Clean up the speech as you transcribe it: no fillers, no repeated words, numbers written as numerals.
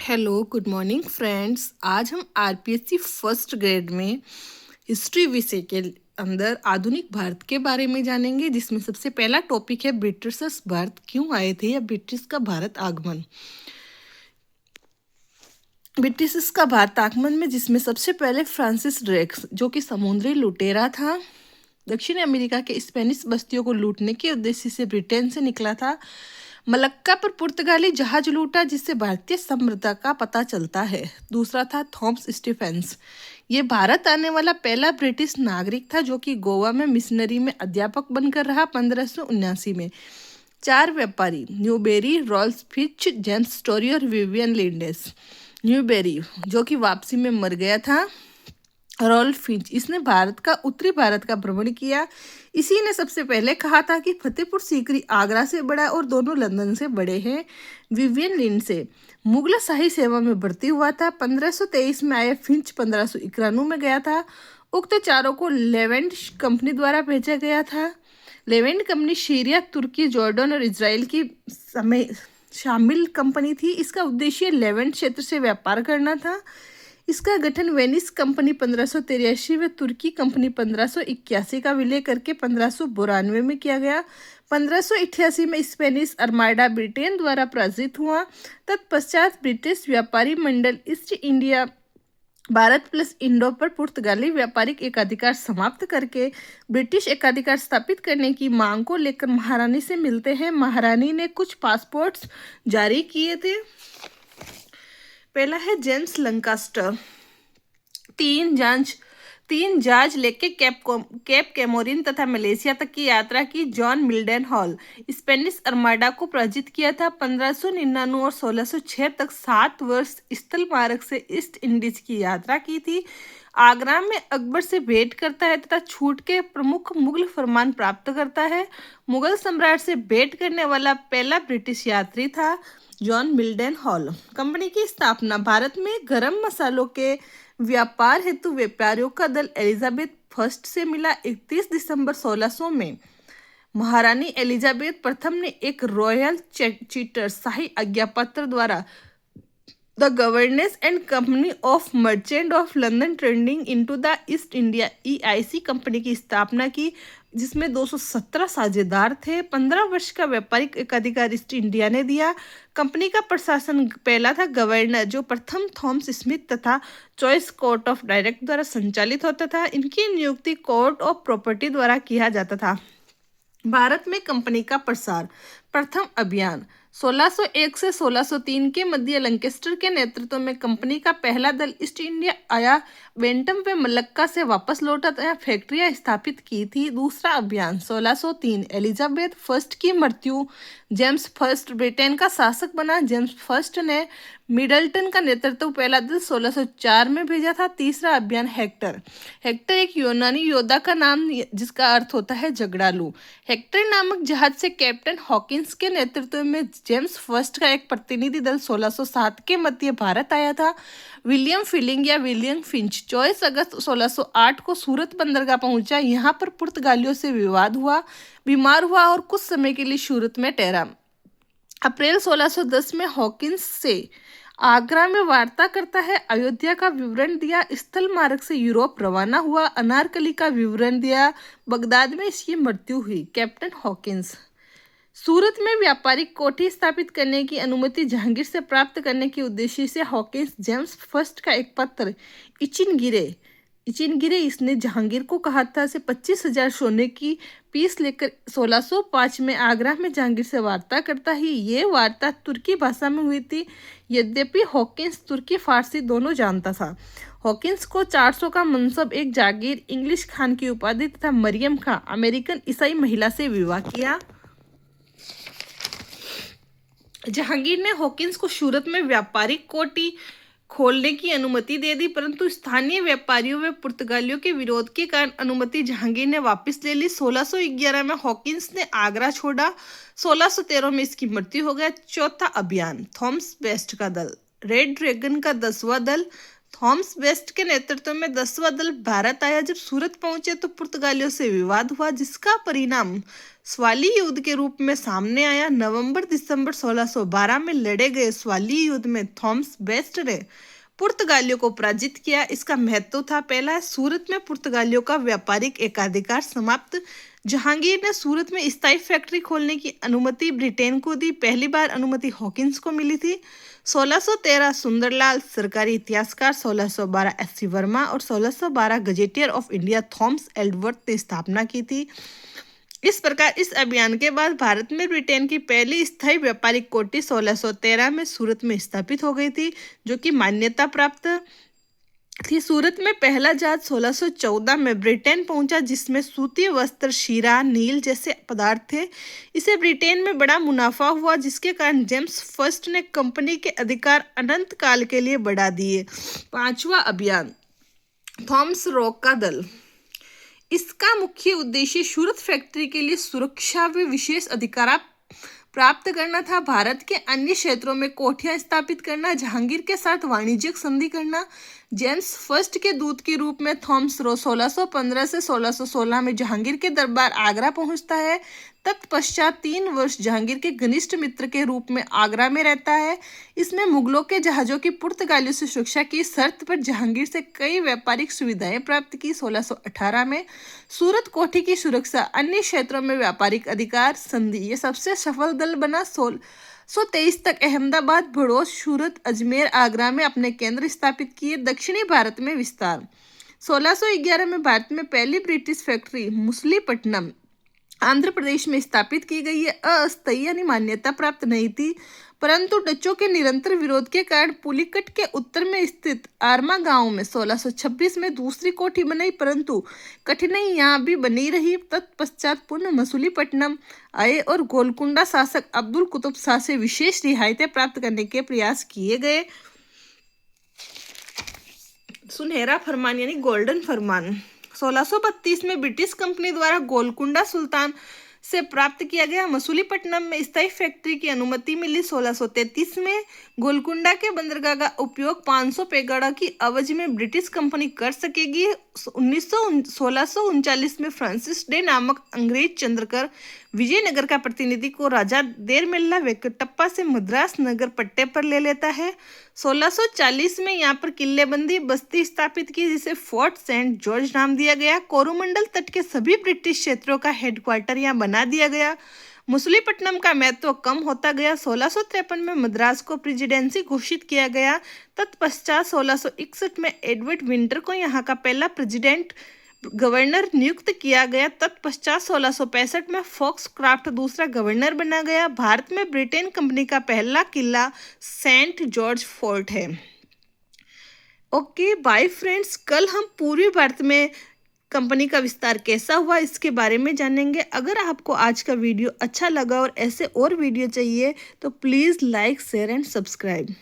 Hello good morning friends. आज हम RPSC first grade में हिस्ट्री विषय के अंदर आधुनिक भारत के बारे में जानेंगे, जिसमें सबसे पहला टॉपिक है ब्रिटिशर्स भारत क्यों आए थे या ब्रिटिश का भारत आगमन। ब्रिटिशर्स का भारत आगमन में जिसमें सबसे पहले फ्रांसिस ड्रेक, जो कि समुद्री लुटेरा था, दक्षिण अमेरिका के स्पेनिश बस्तियों को लूटने के उद्देश्य से ब्रिटेन से निकला था। मलक्का पर पुर्तगाली जहाज लूटा, जिससे भारतीय समृद्धता का पता चलता है। दूसरा था थॉमस स्टीफेंस। ये भारत आने वाला पहला ब्रिटिश नागरिक था, जो कि गोवा में मिशनरी में अध्यापक बनकर रहा 1579 में। 4 व्यापारी Newbery, Ralph Fitch, James Story और विवियन लिंडेस। न्यूबेरी जो कि वापसी में मर गया था। रॉल्फ फिंच, इसने उत्तरी भारत का भ्रमण किया। इसी ने सबसे पहले कहा था कि फतेहपुर सीकरी आगरा से बड़ा और दोनों लंदन से बड़े हैं। विवियन लिंडसे मुगल शाही सेवा में भर्ती हुआ था। 1523 में आए फिंच 1591 में गया था। उक्त चारों को लेवेंट कंपनी द्वारा भेजा गया था। लेवेंट कंपनी सीरिया, तुर्की, जॉर्डन और इजराइल की शामिल कंपनी थी। इसका उद्देश्य लेवेंट क्षेत्र से व्यापार करना था। इसका गठन वेनिस कंपनी 1583 में, तुर्की कंपनी 1581 का विलय करके 1592 में किया गया। 1588 में स्पेनिश अर्माडा ब्रिटेन द्वारा पराजित हुआ। तत्पश्चात ब्रिटिश व्यापारी मंडल East India Bharat plus Indo पर पुर्तगाली व्यापारिक एकाधिकार समाप्त करके ब्रिटिश एकाधिकार स्थापित करने की मांग को लेकर महारानी से मिलते हैं। महारानी ने कुछ पासपोर्ट्स जारी किए थे। पहला है जेम्स लंकास्टर। तीन जहाज लेके केप कैमोरिन तथा मलेशिया तक की यात्रा की। जॉन मिल्डन हॉल स्पेनिश अर्माडा को पराजित किया था। 1599 और 1606 तक 7 वर्ष स्थल मार्ग से ईस्ट इंडीज की यात्रा की थी। आगरा में अकबर से भेंट करता है तथा छूट के प्रमुख मुगल फरमान प्राप्त करता है। मुगल सम्राट से भेंट करने वाला पहला ब्रिटिश यात्री था जॉन मिल्डन हॉल। कंपनी की स्थापना। भारत में गरम मसालों के व्यापार हेतु व्यापारियों का दल एलिजाबेथ फर्स्ट से मिला। 31 दिसंबर 1600 में महारानी एलिजाबेथ प्रथम ने एक रॉयल चीटर शाही आज्ञापत्र द्वारा the governance and company of merchant of London trading into the east India EIC company की स्थापना की, जिसमें 217 साझेदार थे। 15 वर्ष का व्यापारिक एकाधिकार ईस्ट इंडिया ने दिया। कंपनी का प्रशासन पहला था गवर्नर, जो प्रथम थॉमस स्मिथ तथा चॉइस कोर्ट ऑफ डायरेक्ट द्वारा संचालित होता था। इनकी नियुक्ति कोर्ट ऑफ प्रॉपर्टी द्वारा किया जाता था। भारत में कंपनी का प्रसार। प्रथम अभियान 1601 से 1603 के मध्य लंकेस्टर के नेतृत्व में कंपनी का पहला दल ईस्ट इंडिया आया। बेंटम व मलक्का से वापस लौटा तथा फैक्ट्रियां स्थापित की थी। दूसरा अभियान 1603 एलिजाबेथ फर्स्ट की मृत्यु। जेम्स फर्स्ट ब्रिटेन का शासक बना। जेम्स फर्स्ट ने मिडलटन का नेतृत्व पहला दल 1604 में भेजा था। तीसरा अभियान हेक्टर एक यूनानी योद्धा का नाम, जिसका अर्थ होता है झगड़ालू। हेक्टर नामक जहाज से कैप्टन हॉकिंस के नेतृत्व में जेम्स फर्स्ट का एक प्रतिनिधि दल 1607 के मध्य भारत आया था। विलियम फिलिंग या विलियम फिंच 24 अगस्त 1608 को सूरत बंदरगाह पहुंचा। यहाँ पर पुर्तगालियों से विवाद हुआ, बीमार हुआ और कुछ समय के लिए सूरत में ठहरा। अप्रैल 1610 में हॉकिंस से आगरा में वार्ता करता है। अयोध्या का विवरण दिया। स्थल मार्ग से यूरोप रवाना हुआ। अनारकली का विवरण दिया। बगदाद में इसकी मृत्यु हुई। Captain Hawkins. सूरत में व्यापारिक कोठी स्थापित करने की अनुमति जहांगीर से प्राप्त करने के उद्देश्य से हॉकिंस जेम्स फर्स्ट का एक पत्र इचिनगिरे इसने जहांगीर को कहा था से 25,000 सोने की पीस लेकर 1605 में आगरा में जहांगीर से वार्ता करता ही। ये वार्ता तुर्की भाषा में हुई थी। यद्यपि हॉकिंस तुर्की फारसी दोनों जानता था। हॉकिंस को 400 का मनसब, एक जागीर, इंग्लिश खान की उपाधि तथा मरियम खां अमेरिकन ईसाई महिला से विवाह किया। जहांगीर ने हॉकिंस को सूरत में व्यापारिक कोठी खोलने की अनुमति दे दी, परंतु स्थानीय व्यापारियों व पुर्तगालियों के विरोध के कारण अनुमति जहांगीर ने वापस ले ली। 1611 में हॉकिंस ने आगरा छोड़ा। 1613 में इसकी मृत्यु हो गई। चौथा अभियान थॉमस वेस्ट का दल। रेड ड्रैगन का 10वां दल थॉमस वेस्ट के नेतृत्व में 10वां दल भारत आया। जब सूरत पहुंचे तो पुर्तगालियों से विवाद हुआ, जिसका परिणाम स्वाली युद्ध के रूप में सामने आया। नवंबर-दिसंबर 1612 में लड़े गए स्वाली युद्ध में थॉमस वेस्ट ने पुर्तगालियों को पराजित किया। इसका महत्व था, पहला, सूरत में पुर्तगालियों का व्यापारिक एकाधिकार समाप्त। जहांगीर ने सूरत में स्थायी फैक्ट्री खोलने की अनुमति ब्रिटेन को दी। पहली बार अनुमति हॉकिंस को मिली थी। 1613 सुंदरलाल सरकारी इतिहासकार, 1612 एस.सी. वर्मा और 1612 gazetteer of India Thomas Aldworth ने स्थापना की थी। इस प्रकार इस अभियान के बाद भारत में ब्रिटेन की पहली स्थायी व्यापारिक कोठी 1613 में सूरत में स्थापित हो गई थी, जो कि मान्यता प्राप्त थी। सूरत में पहला जहाज 1614 में ब्रिटेन पहुंचा, जिसमें सूती वस्त्र, शीरा, नील जैसे पदार्थ थे। इसे ब्रिटेन में बड़ा मुनाफा हुआ, जिसके कारण जेम्स फर्स्ट ने कंपनी के अधिकार अनंत काल के लिए बढ़ा दिए। 5वां अभियान, थॉमस रॉक का दल। इसका मुख्य उद्देश्य सूरत फैक्ट्री के लिए सुरक्षा व विशेष अधिकार प्राप्त करना था। भारत के अन्य क्षेत्रों में कोठियां स्थापित करना, जहांगीर के साथ वाणिज्यिक संधि करना। जेम्स फर्स्ट के दूत के रूप में थॉमस रो 1615 से 1616 में जहांगीर के दरबार आगरा पहुंचता है। तत्पश्चात 3 वर्ष जहांगीर के घनिष्ठ मित्र के रूप में आगरा में रहता है। इसमें मुगलों के जहाजों की पुर्तगालियों से सुरक्षा की शर्त पर जहांगीर से कई व्यापारिक सुविधाएं प्राप्त की। 1618 में सूरत कोठी की सुरक्षा, अन्य क्षेत्रों में व्यापारिक अधिकार संधि, ये सबसे सफल दल बना। 1623 तक अहमदाबाद, भड़ोस, सूरत, अजमेर, आगरा में अपने केंद्र स्थापित किए। दक्षिणी भारत में विस्तार। 1611 में भारत में पहली ब्रिटिश फैक्ट्री मुसलीपट्टनम, आंध्र प्रदेश में स्थापित की गई। है अस्थायी यानी मान्यता प्राप्त नहीं थी, परंतु डचों के निरंतर विरोध के कारण पुलिकट के उत्तर में स्थित आर्मा गांव में 1626 में दूसरी कोठी बनाई, परंतु कठिनाई यहाँ भी बनी रही। तत्पश्चात पुनः मसूलीपट्टनम आए और गोलकुंडा शासक अब्दुल कुतुब शाह से विशेष रियायतें प्राप्त करने के प्रयास किए गए। सुनहरा फरमान यानी गोल्डन फरमान 1632 में ब्रिटिश कंपनी द्वारा गोलकुंडा सुल्तान से प्राप्त किया गया। मसूलीपट्टनम में स्थायी फैक्ट्री की अनुमति मिली। 1633 में गोलकुंडा के बंदरगाह का उपयोग 500 पैगोडा की अवधि में ब्रिटिश कंपनी कर सकेगी। 1639 में फ्रांसिस डे नामक अंग्रेज चंद्रकर विजयनगर का प्रतिनिधि को राजा देरमेल्ला वेंकटप्पा से मद्रास नगर पट्टे पर ले लेता है। 1640 में यहाँ पर किलेबंदी बस्ती स्थापित की, जिसे फोर्ट सेंट जॉर्ज नाम दिया गया। कोरोमंडल तट के सभी ब्रिटिश क्षेत्रों का हेडक्वार्टर यहाँ बना दिया गया। मसूलीपट्टनम का महत्व कम होता गया। 1653 में मद्रास को प्रेसिडेंसी घोषित किया गया। तत्पश्चात 1661 में एडवर्ड विंटर को यहाँ का पहला प्रेसिडेंट गवर्नर नियुक्त किया गया। तत्पश्चात 1665 में फॉक्सक्राफ्ट दूसरा गवर्नर बना गया। भारत में ब्रिटेन कंपनी का पहला किला सेंट जॉर्ज फोर्ट है। ओके बाय फ्रेंड्स, कल हम पूर्वी भारत में कंपनी का विस्तार कैसा हुआ इसके बारे में जानेंगे। अगर आपको आज का वीडियो अच्छा लगा और ऐसे और वीडियो चाहिए तो please like, share and subscribe.